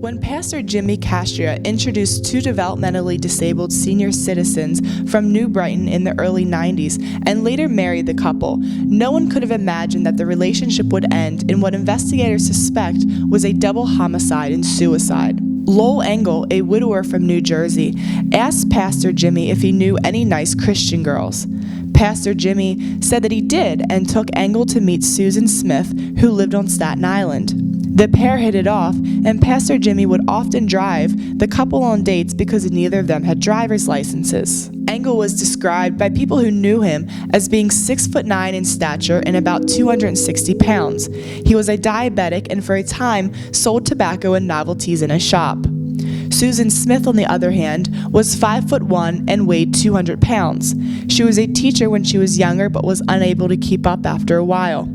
When Pastor Jimmy Castria introduced two developmentally disabled senior citizens from New Brighton in the early 90s and later married the couple, no one could have imagined that the relationship would end in what investigators suspect was a double homicide and suicide. Lowell Engel, a widower from New Jersey, asked Pastor Jimmy if he knew any nice Christian girls. Pastor Jimmy said that he did and took Engel to meet Susan Smith, who lived on Staten Island. The pair hit it off, and Pastor Jimmy would often drive the couple on dates because neither of them had driver's licenses. Engel was described by people who knew him as being 6'9" in stature and about 260 pounds. He was a diabetic and for a time sold tobacco and novelties in a shop. Susan Smith, on the other hand, was 5'1" and weighed 200 pounds. She was a teacher when she was younger but was unable to keep up after a while.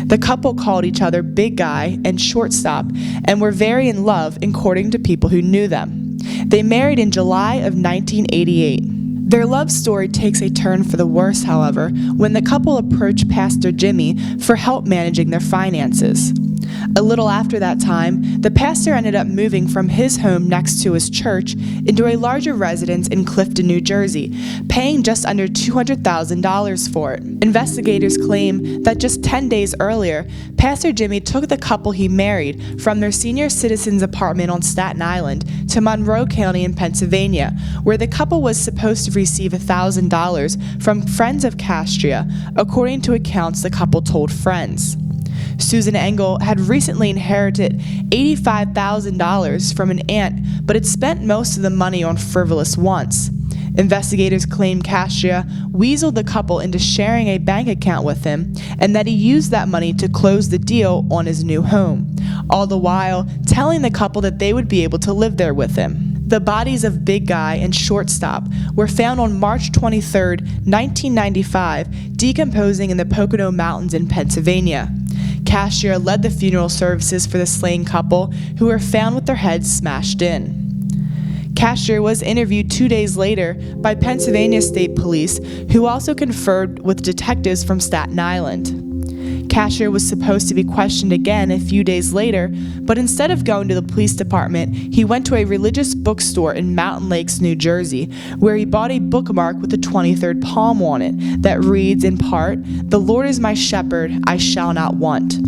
The couple called each other Big Guy and Shortstop and were very in love, according to people who knew them. They married in July of 1988. Their love story takes a turn for the worse, however, when the couple approached Pastor Jimmy for help managing their finances. A little after that time, the pastor ended up moving from his home next to his church into a larger residence in Clifton, New Jersey, paying just under $200,000 for it. Investigators claim that just 10 days earlier, Pastor Jimmy took the couple he married from their senior citizens apartment on Staten Island to Monroe County in Pennsylvania, where the couple was supposed to receive $1,000 from friends of Castria, according to accounts the couple told friends. Susan Engel had recently inherited $85,000 from an aunt, but had spent most of the money on frivolous wants. Investigators claim Castria weaseled the couple into sharing a bank account with him, and that he used that money to close the deal on his new home, all the while telling the couple that they would be able to live there with him. The bodies of Big Guy and Shortstop were found on March 23, 1995, decomposing in the Pocono Mountains in Pennsylvania. Castria led the funeral services for the slain couple, who were found with their heads smashed in. Castria was interviewed 2 days later by Pennsylvania State Police, who also conferred with detectives from Staten Island. Castria was supposed to be questioned again a few days later, but instead of going to the police department, he went to a religious bookstore in Mountain Lakes, New Jersey, where he bought a bookmark with the 23rd Psalm on it that reads in part, "The Lord is my shepherd, I shall not want."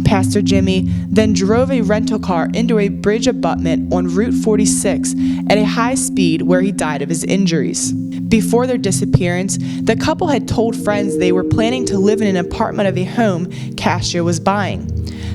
Pastor Jimmy then drove a rental car into a bridge abutment on Route 46 at a high speed, where he died of his injuries. Before their disappearance, the couple had told friends they were planning to live in an apartment of a home Castria was buying.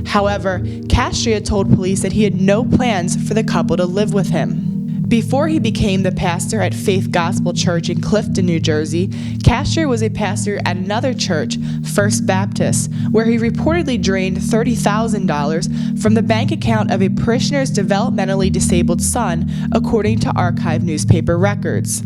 However, Castria told police that he had no plans for the couple to live with him. Before he became the pastor at Faith Gospel Church in Clifton, New Jersey, Castria was a pastor at another church, First Baptist, where he reportedly drained $30,000 from the bank account of a parishioner's developmentally disabled son, according to archived newspaper records.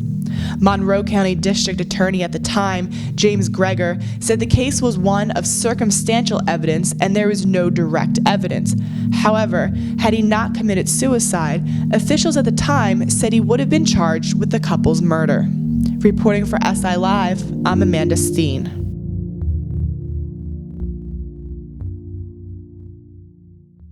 Monroe County District Attorney at the time, James Greger, said the case was one of circumstantial evidence and there was no direct evidence. However, had he not committed suicide, officials at the time said he would have been charged with the couple's murder. Reporting for SI Live, I'm Amanda Steen.